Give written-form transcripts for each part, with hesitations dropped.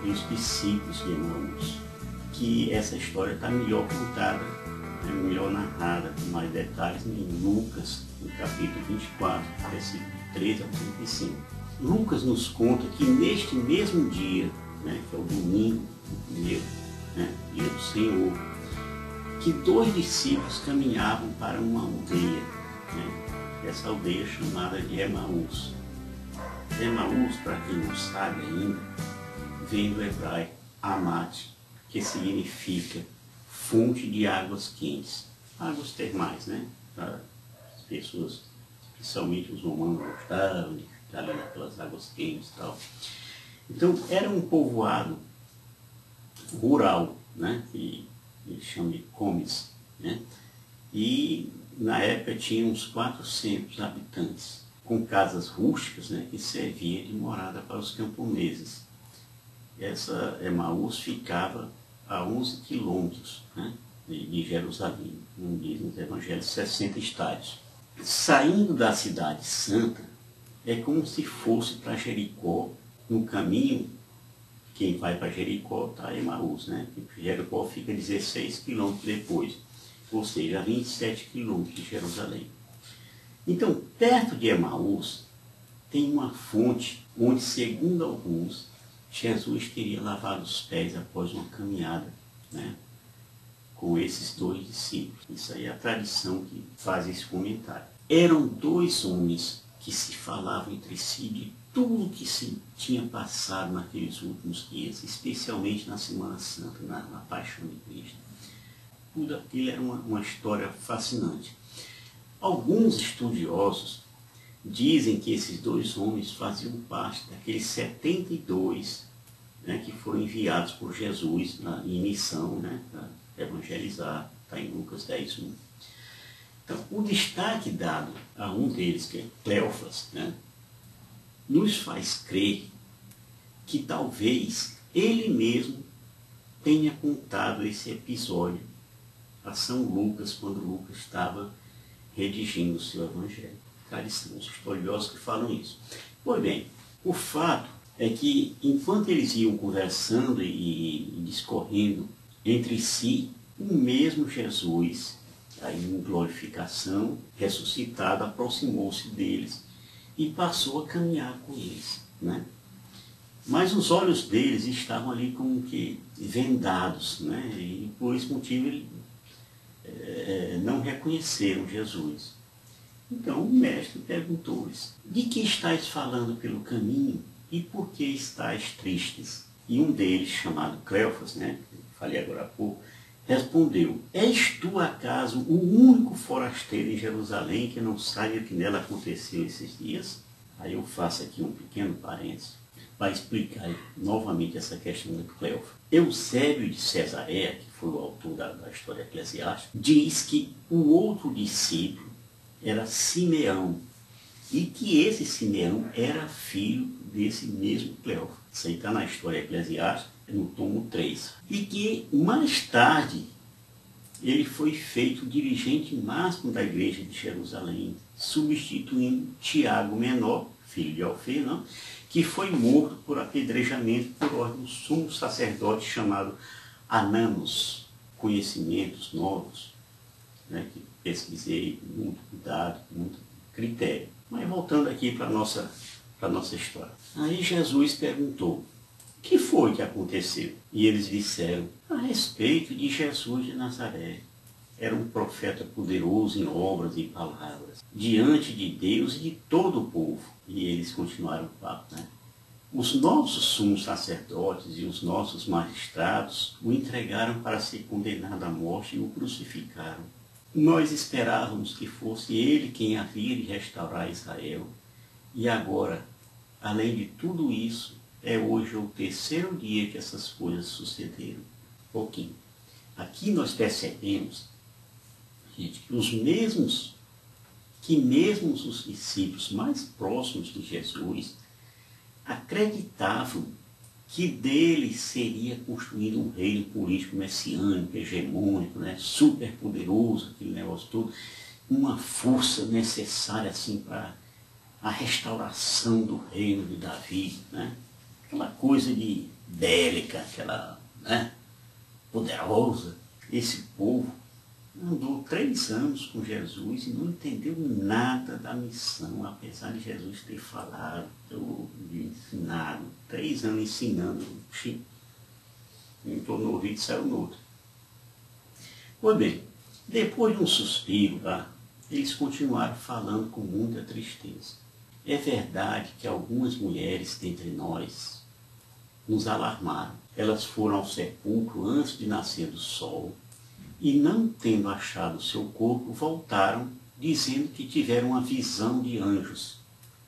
e os discípulos de Emaús, que essa história está melhor contada, melhor narrada, com mais detalhes em Lucas, no capítulo 24, versículo 13 ao 35. Lucas nos conta que neste mesmo dia, que é o domingo, o primeiro dia do Senhor, que 2 discípulos caminhavam para uma aldeia, essa aldeia chamada de Emaús. Emaús, para quem não sabe ainda, vem do hebraico Amat, que significa fonte de águas quentes, águas termais, para as pessoas, principalmente os romanos, gostavam de ficar ali naquelas águas quentes e tal. Então, era um povoado rural, que eles chamam de comes, e na época tinha uns 400 habitantes, com casas rústicas, que serviam de morada para os camponeses. Essa Emaús ficava a 11 quilômetros de Jerusalém, como diz nos Evangelhos, 60 estádios. Saindo da cidade santa, é como se fosse para Jericó. No caminho, quem vai para Jericó está Emaús, Jericó fica 16 quilômetros depois, ou seja, 27 quilômetros de Jerusalém. Então, perto de Emaús, tem uma fonte onde, segundo alguns, Jesus teria lavado os pés após uma caminhada, com esses 2 discípulos. Isso aí é a tradição que faz esse comentário. Eram 2 homens que se falavam entre si de tudo que se tinha passado naqueles últimos dias, especialmente na Semana Santa, na Paixão de Cristo. Tudo aquilo era uma história fascinante. Alguns estudiosos dizem que esses 2 homens faziam parte daqueles 72 que foram enviados por Jesus em missão, para evangelizar, está em Lucas 10:1. Então, o destaque dado a um deles, que é Cleofas, nos faz crer que talvez ele mesmo tenha contado esse episódio a São Lucas, quando Lucas estava redigindo o seu evangelho. Tradição, os estudiosos que falam isso. Pois bem, o fato é que enquanto eles iam conversando e discorrendo entre si, o mesmo Jesus, aí em glorificação, ressuscitado, aproximou-se deles e passou a caminhar com eles. Mas os olhos deles estavam ali como que vendados, e por esse motivo eles não reconheceram Jesus. Então o mestre perguntou-lhes: de que estáis falando pelo caminho e por que estáis tristes? E um deles, chamado Cleofas, que falei agora há pouco, respondeu: és tu acaso o único forasteiro em Jerusalém que não sabe o que nela aconteceu esses dias? Aí eu faço aqui um pequeno parênteses para explicar novamente essa questão do Cleofas. Eusébio de Cesareia, que foi o autor da história eclesiástica, diz que o outro discípulo era Simeão, e que esse Simeão era filho desse mesmo Cleofas. Isso aí está na história eclesiástica, no tomo 3. E que mais tarde ele foi feito dirigente máximo da igreja de Jerusalém, substituindo Tiago Menor, filho de Alfeu, que foi morto por apedrejamento por ordem do sumo sacerdote chamado Ananos. Conhecimentos novos, que pesquisei com muito cuidado, com muito critério. Mas voltando aqui para a nossa história. Aí Jesus perguntou: o que foi que aconteceu? E eles disseram a respeito de Jesus de Nazaré. Era um profeta poderoso em obras e palavras, diante de Deus e de todo o povo. E eles continuaram o papo, Os nossos sumos sacerdotes e os nossos magistrados o entregaram para ser condenado à morte e o crucificaram. Nós esperávamos que fosse ele quem havia de restaurar Israel. E agora, além de tudo isso, é hoje o 3º dia que essas coisas sucederam. Pouquinho. Aqui nós percebemos, gente, que mesmo os discípulos mais próximos de Jesus acreditavam que dele seria construído um reino político messiânico, hegemônico, super poderoso, aquele negócio todo, uma força necessária assim para a restauração do reino de Davi, aquela coisa de bélica, aquela, né, poderosa. Esse povo andou 3 anos com Jesus e não entendeu nada da missão, apesar de Jesus ter falado, ensinado, 3 anos ensinando, entrou no ouvido e saiu no outro. Pois bem, depois de um suspiro lá, eles continuaram falando com muita tristeza. É verdade que algumas mulheres dentre nós nos alarmaram. Elas foram ao sepulcro antes de nascer do sol e, não tendo achado o seu corpo, voltaram, dizendo que tiveram uma visão de anjos,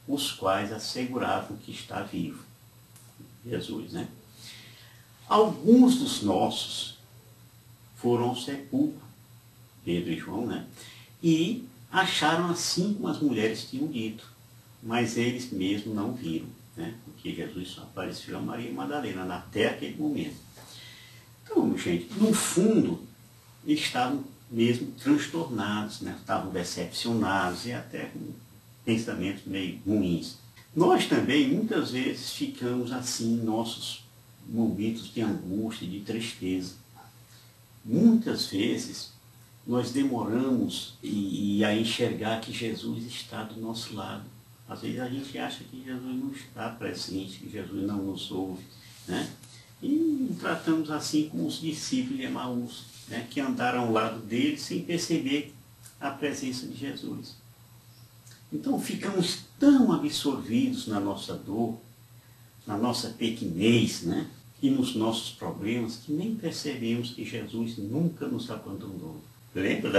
os quais asseguravam que está vivo. Jesus, né? Alguns dos nossos foram ao sepulcro, Pedro e João, né? E acharam assim como as mulheres tinham dito, mas eles mesmos não viram, né? Porque Jesus só apareceu a Maria Madalena até aquele momento. Então, gente, no fundo, eles estavam mesmo transtornados, né? Estavam decepcionados e até com pensamentos meio ruins. Nós também, muitas vezes, ficamos assim em nossos momentos de angústia, de tristeza. Muitas vezes, nós demoramos a enxergar que Jesus está do nosso lado. Às vezes a gente acha que Jesus não está presente, que Jesus não nos ouve, né? E tratamos assim como os discípulos de Emaús, né? Que andaram ao lado dele sem perceber a presença de Jesus. Então ficamos tão absorvidos na nossa dor, na nossa pequenez, né? E nos nossos problemas, que nem percebemos que Jesus nunca nos abandonou. Lembra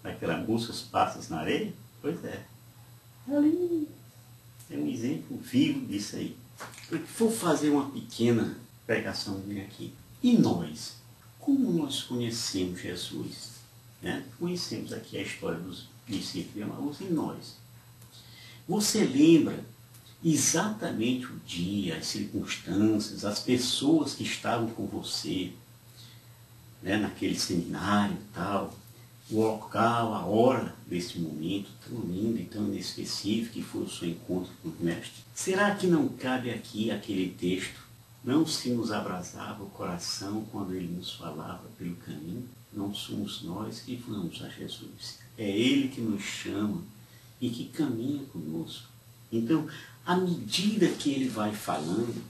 daquela música, Os Passos na Areia? Pois é. Ali é um exemplo vivo disso aí. Vou fazer uma pequena pregação aqui. E nós? Como nós conhecemos Jesus? Né? Conhecemos aqui a história dos discípulos de Emaús e nós. Você lembra exatamente o dia, as circunstâncias, as pessoas que estavam com você, né, naquele seminário e tal, o local, a hora desse momento tão lindo e tão inesquecível que foi o seu encontro com o Mestre? Será que não cabe aqui aquele texto? Não se nos abrasava o coração quando ele nos falava pelo caminho? Não somos nós que vamos a Jesus. É ele que nos chama e que caminha conosco. Então, à medida que ele vai falando,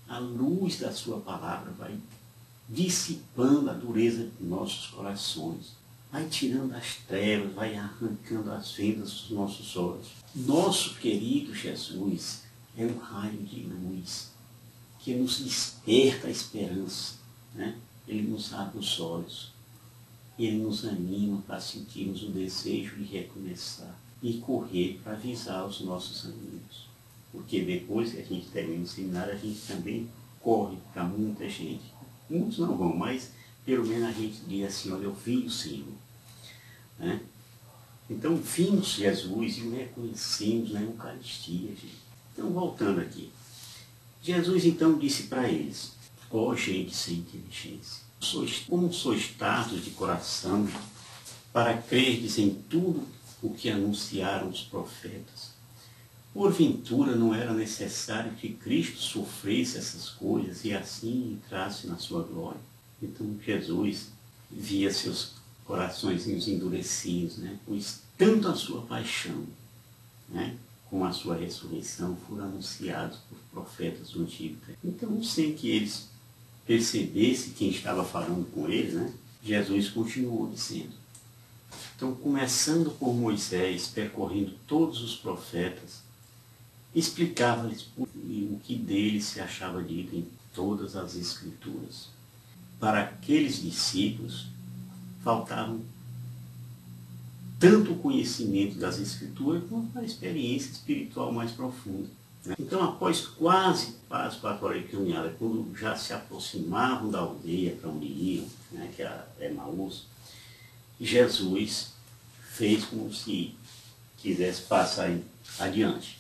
a luz da sua palavra vai dissipando a dureza de nossos corações, vai tirando as trevas, vai arrancando as vendas dos nossos olhos. Nosso querido Jesus é um raio de luz que nos desperta a esperança, né? Ele nos abre os olhos, ele nos anima para sentirmos o desejo de recomeçar e correr para avisar os nossos amigos. Porque depois que a gente termina o seminário, a gente também corre para muita gente. Muitos não vão, mas pelo menos a gente diz assim, olha, eu vi o Senhor. Né? Então vimos Jesus e o reconhecemos na Eucaristia, gente. Então voltando aqui. Jesus então disse para eles, ó gente sem inteligência, como sois tardos de coração para crerdes em tudo o que anunciaram os profetas. Porventura não era necessário que Cristo sofresse essas coisas e assim entrasse na sua glória? Então Jesus via seus coraçõezinhos endurecidos, né? Pois tanto a sua paixão, né, como a sua ressurreição foram anunciados por profetas do Antigo Testamento. Então, sem que eles percebessem quem estava falando com eles, né, Jesus continuou dizendo. Então, começando por Moisés, percorrendo todos os profetas, explicava-lhes o que dele se achava dito em todas as Escrituras. Para aqueles discípulos, faltavam tanto o conhecimento das Escrituras quanto a experiência espiritual mais profunda. Então, após quase 4 horas de caminhada, quando já se aproximavam da aldeia para onde iam, né, que era Emaús, Jesus fez como se quisesse passar adiante,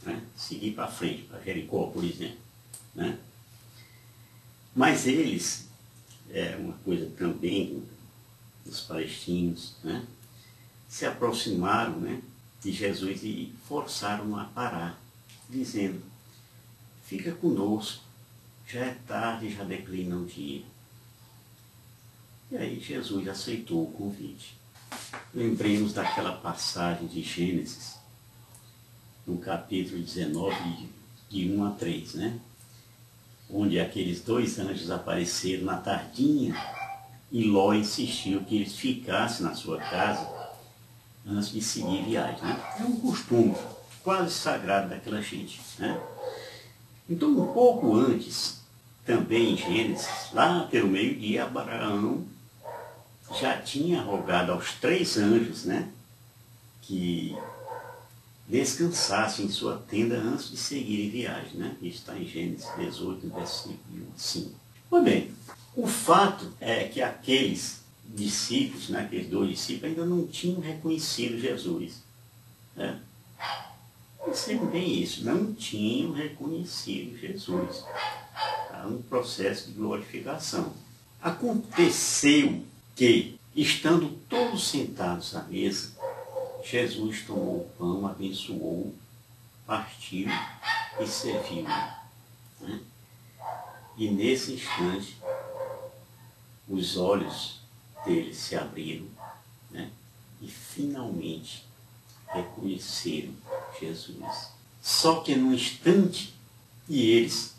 né, seguir para frente, para Jericó, por exemplo. Né? Mas eles, uma coisa também dos palestinos, né, se aproximaram, né, de Jesus e forçaram-no a parar, dizendo, fica conosco, já é tarde, já declina o dia. E aí Jesus aceitou o convite. Lembremos daquela passagem de Gênesis, no capítulo 19, de 1 a 3, né? Onde aqueles dois anjos apareceram na tardinha e Ló insistiu que eles ficassem na sua casa antes de seguir viagem, né? É um costume quase sagrado daquela gente, né? Então, um pouco antes, também em Gênesis, lá pelo meio-dia, Abraão já tinha rogado aos 3 anjos, né, que descansassem em sua tenda antes de seguirem viagem, né? Isso está em Gênesis 18, versículo 5. Pois bem, o fato é que aqueles discípulos, né, aqueles 2 discípulos, ainda não tinham reconhecido Jesus, né? Percebam bem isso, não tinham reconhecido Jesus. Está um processo de glorificação. Aconteceu que, estando todos sentados à mesa, Jesus tomou o pão, abençoou, partiu e serviu. Né? E nesse instante, os olhos deles se abriram, né? E finalmente reconheceram Jesus. Só que num instante, e eles,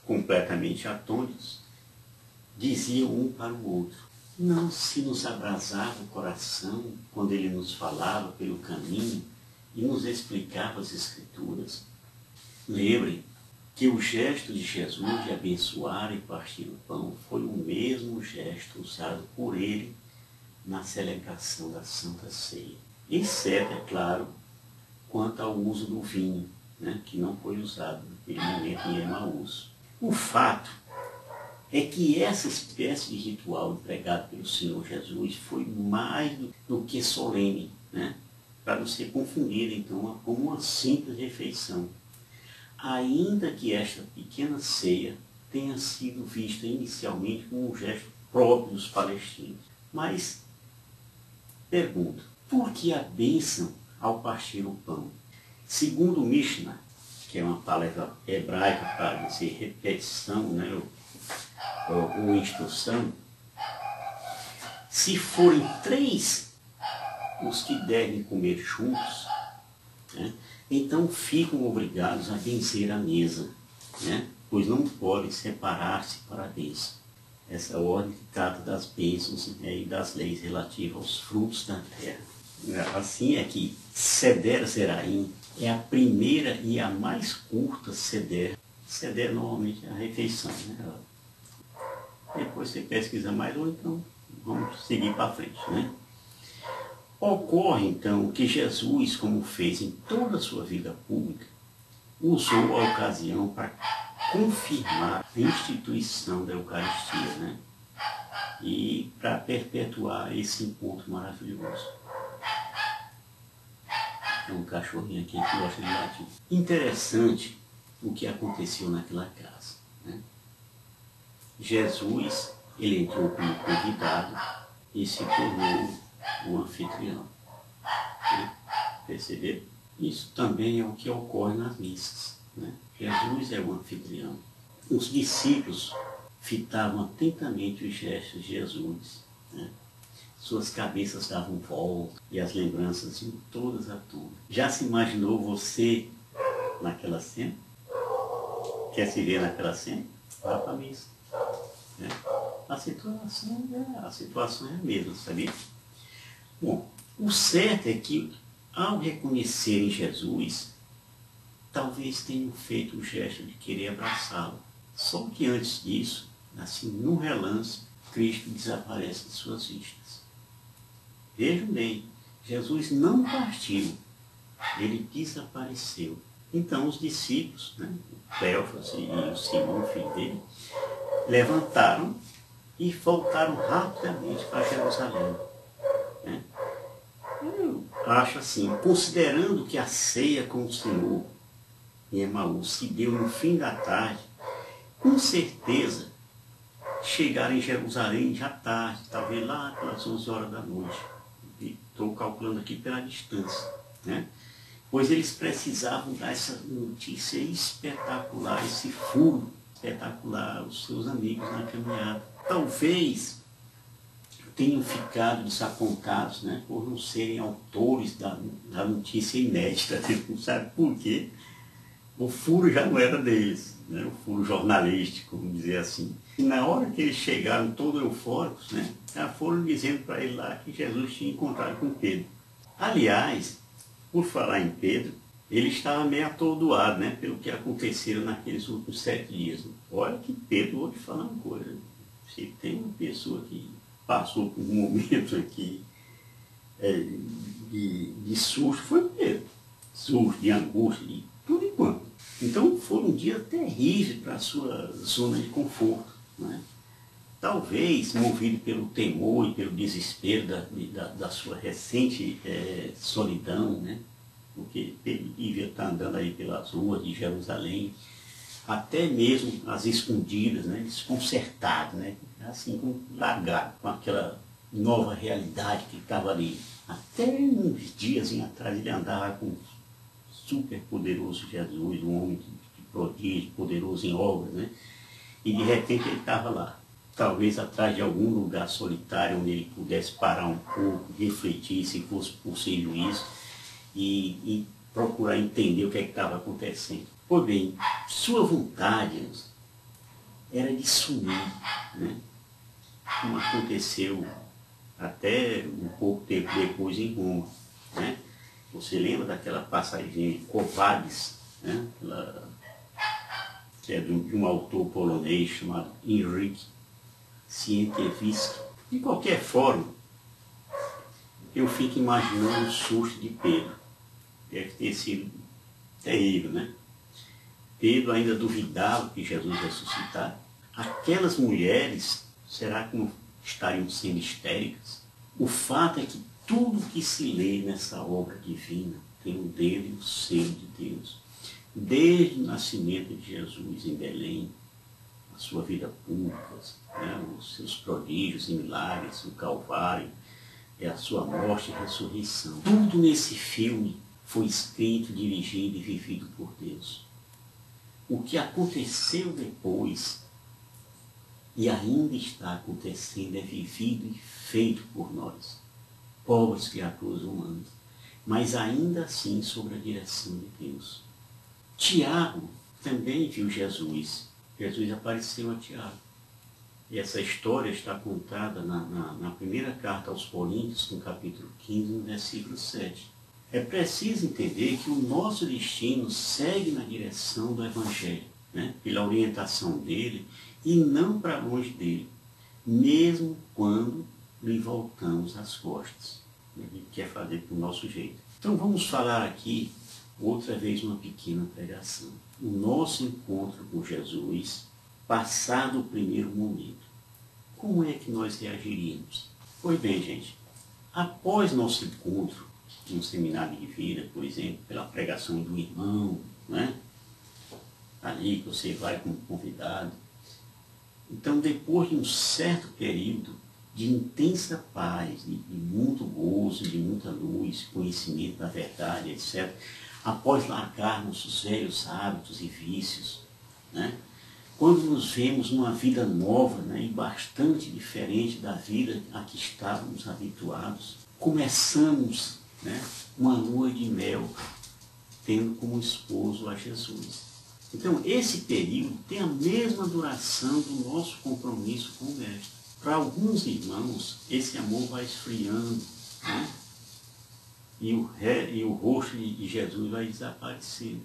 completamente atônitos, diziam um para o outro: não se nos abrasava o coração quando ele nos falava pelo caminho e nos explicava as Escrituras? Lembrem que o gesto de Jesus de abençoar e partir o pão foi o mesmo gesto usado por ele na celebração da Santa Ceia. Exceto, é claro, quanto ao uso do vinho, né, que não foi usado naquele momento em Emaús. O fato é que essa espécie de ritual empregado pelo Senhor Jesus foi mais do que solene, né, para não ser confundida, então, com uma simples refeição. Ainda que esta pequena ceia tenha sido vista inicialmente como um gesto próprio dos palestinos. Mas, pergunto, por que a bênção ao partir o pão? Segundo o Mishnah, que é uma palavra hebraica para dizer repetição, né, ou instrução, se forem 3 os que devem comer juntos, né, então ficam obrigados a benzer a mesa, né, pois não podem separar-se para a bênção. Essa ordem trata das bênçãos, né, e das leis relativas aos frutos da terra. Assim é que Seder Zeraim é a primeira e a mais curta Seder. Seder normalmente é a refeição, né? Depois você pesquisa mais, ou então vamos seguir para frente, né? Ocorre então que Jesus, como fez em toda a sua vida pública, usou a ocasião para confirmar a instituição da Eucaristia, né? E para perpetuar esse encontro maravilhoso. Tem um cachorrinho aqui que gosta de latir. Interessante o que aconteceu naquela casa, né? Jesus, ele entrou como convidado e se tornou o anfitrião. Né? Perceberam? Isso também é o que ocorre nas missas, né? Jesus é o anfitrião. Os discípulos fitavam atentamente os gestos de Jesus, né? Suas cabeças davam volta e as lembranças iam todas à tona. Já se imaginou você naquela cena? Quer se ver naquela cena? Vá para a missa. Né? A situação é a mesma, sabia? Bom, o certo é que, ao reconhecerem Jesus, talvez tenham feito o gesto de querer abraçá-lo. Só que antes disso, assim, num relance, Cristo desaparece de suas vistas. Vejam bem, Jesus não partiu, ele desapareceu. Então os discípulos, né, o Cleofas e o Simão, filho dele, levantaram e voltaram rapidamente para Jerusalém. Né? Eu acho assim, considerando que a ceia com o Senhor em Emaús se deu no fim da tarde, com certeza chegaram em Jerusalém já tarde, talvez lá pelas 11 horas da noite. Estou calculando aqui pela distância, né? Pois eles precisavam dar essa notícia espetacular, esse furo espetacular os seus amigos na caminhada. Talvez tenham ficado desapontados, né, por não serem autores da notícia inédita. Não sabe por quê? O furo já não era deles, né, o furo jornalístico, vamos dizer assim. E na hora que eles chegaram todos eufóricos, né, já foram dizendo para ele lá que Jesus tinha encontrado com Pedro. Aliás, por falar em Pedro, ele estava meio atordoado, né, pelo que aconteceu naqueles últimos 7 dias. Olha que Pedro, vou te falar uma coisa, se tem uma pessoa que passou por um momento aqui de susto, foi Pedro. Susto, de angústia, de tudo enquanto. Então foram um dia terrível para a sua zona de conforto, né? Talvez movido pelo temor e pelo desespero da sua recente solidão, né? Porque ele devia estar andando aí pelas ruas de Jerusalém, até mesmo as escondidas, né? Desconcertado, né? Assim, largado com aquela nova realidade que estava ali. Até uns dias atrás ele andava com o super poderoso Jesus, um homem de prodígio, poderoso em obras, né? E de repente ele estava lá, talvez atrás de algum lugar solitário onde ele pudesse parar um pouco, refletir, se fosse possível isso, e procurar entender o que estava acontecendo. Pois bem, sua vontade era de sumir, né? Como aconteceu até um pouco tempo depois em Roma, né? Você lembra daquela passagem de Covades, né? Que é de um autor polonês chamado Henryk Sienkiewicz. De qualquer forma, eu fico imaginando o susto de Pedro. Deve ter sido terrível, né? Pedro ainda duvidava que Jesus ressuscitasse. Aquelas mulheres, será que não estariam sendo histéricas? O fato é que tudo que se lê nessa obra divina tem o dedo e o selo de Deus. Desde o nascimento de Jesus em Belém, a sua vida pública, né, os seus prodígios e milagres, o Calvário, a sua morte e ressurreição. Tudo nesse filme foi escrito, dirigido e vivido por Deus. O que aconteceu depois e ainda está acontecendo é vivido e feito por nós, pobres criaturas humanas, mas ainda assim sob a direção de Deus. Tiago também viu Jesus. Jesus apareceu a Tiago. E essa história está contada na primeira carta aos Coríntios, no capítulo 15, no versículo 7. É preciso entender que o nosso destino segue na direção do Evangelho, né? Pela orientação dele e não para longe dele, mesmo quando lhe voltamos as costas. Ele quer fazer do nosso jeito. Então vamos falar aqui, outra vez, uma pequena pregação. O nosso encontro com Jesus, passado o primeiro momento. Como é que nós reagiríamos? Pois bem, gente, após nosso encontro, num seminário de vida, por exemplo, pela pregação do irmão, né? Ali que você vai como convidado. Então, depois de um certo período de intensa paz, de muito gozo, de muita luz, conhecimento da verdade, etc., após largarmos os velhos hábitos e vícios, né? Quando nos vemos numa vida nova, né, e bastante diferente da vida a que estávamos habituados, começamos, né, uma lua de mel, tendo como esposo a Jesus. Então, esse período tem a mesma duração do nosso compromisso com o Mestre. Para alguns irmãos, esse amor vai esfriando, né, e o rosto de Jesus vai desaparecendo.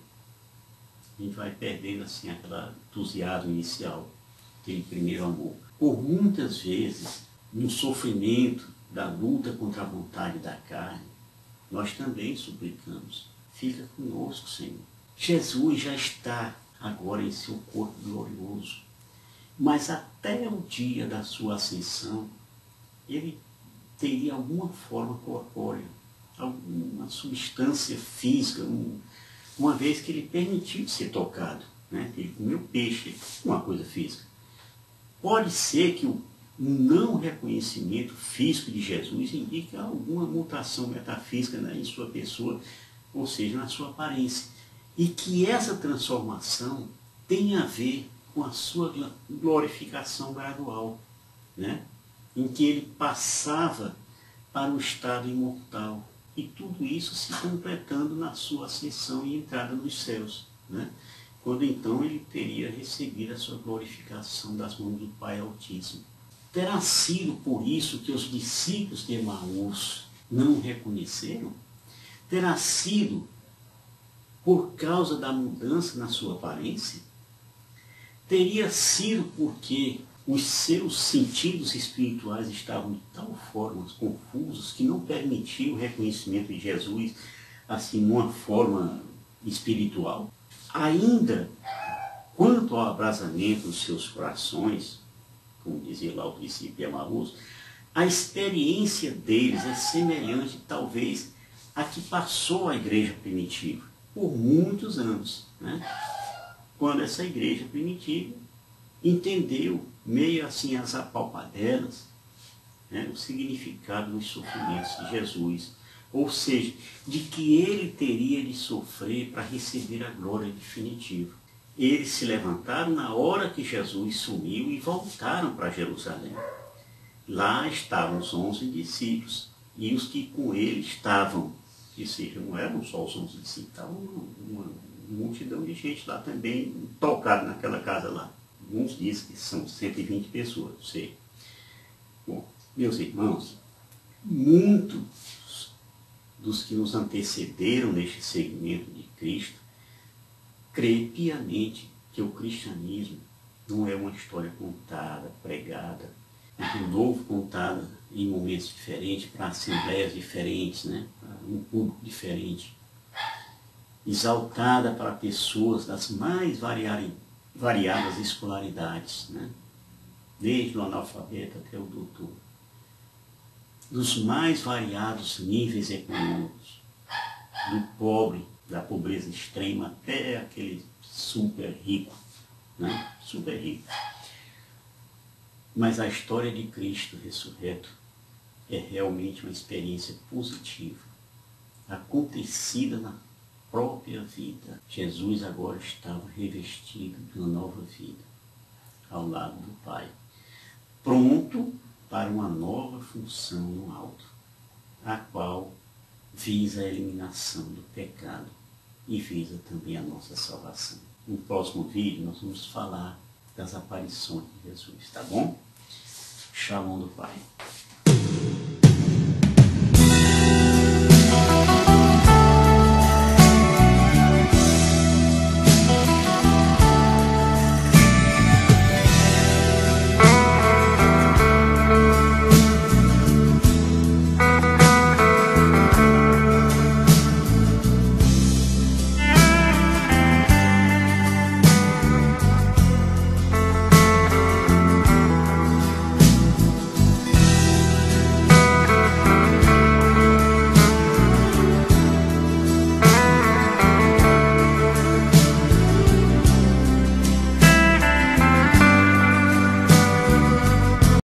A gente vai perdendo assim aquele entusiasmo inicial, aquele primeiro amor. Por muitas vezes, no sofrimento da luta contra a vontade da carne, nós também suplicamos: fica conosco, Senhor. Jesus já está agora em seu corpo glorioso, mas até o dia da sua ascensão, ele teria alguma forma corpórea, alguma substância física, uma vez que ele permitiu ser tocado, né? Ele comeu peixe, uma coisa física. Pode ser que o não reconhecimento físico de Jesus indique alguma mutação metafísica, né, em sua pessoa, ou seja, na sua aparência. E que essa transformação tem a ver com com a sua glorificação gradual, né? Em que ele passava para o estado imortal. E tudo isso se completando na sua ascensão e entrada nos céus, né? Quando então ele teria recebido a sua glorificação das mãos do Pai Altíssimo. Terá sido por isso que os discípulos de Emaús não o reconheceram? Terá sido por causa da mudança na sua aparência? Teria sido porque os seus sentidos espirituais estavam de tal forma confusos que não permitiam o reconhecimento de Jesus assim, numa forma espiritual? Ainda, quanto ao abrasamento dos seus corações, como dizia lá o discípulo de Emaús, a experiência deles é semelhante, talvez, à que passou a igreja primitiva, por muitos anos, né? Quando essa igreja primitiva entendeu, meio assim às apalpadelas, né, o significado dos sofrimentos de Jesus, ou seja, de que ele teria de sofrer para receber a glória definitiva. Eles se levantaram na hora que Jesus sumiu e voltaram para Jerusalém. Lá estavam os 11 discípulos e os que com ele estavam, ou seja, não eram só os 11 discípulos, estavam uma multidão de gente lá também, tocada naquela casa lá. Alguns dizem que são 120 pessoas, não sei. Bom, meus irmãos, muitos dos que nos antecederam neste segmento de Cristo creem piamente que o cristianismo não é uma história contada, pregada, de novo contada em momentos diferentes, para assembleias diferentes, né? Para um público diferente, exaltada para pessoas das mais variadas escolaridades, né? Desde o analfabeto até o doutor, dos mais variados níveis econômicos, do pobre, da pobreza extrema, até aquele super rico, né? Super rico. Mas a história de Cristo ressurreto é realmente uma experiência positiva, acontecida na própria vida. Jesus agora estava revestido de uma nova vida, ao lado do Pai, pronto para uma nova função no alto, a qual visa a eliminação do pecado e visa também a nossa salvação. No próximo vídeo nós vamos falar das aparições de Jesus, tá bom? Shalom do Pai.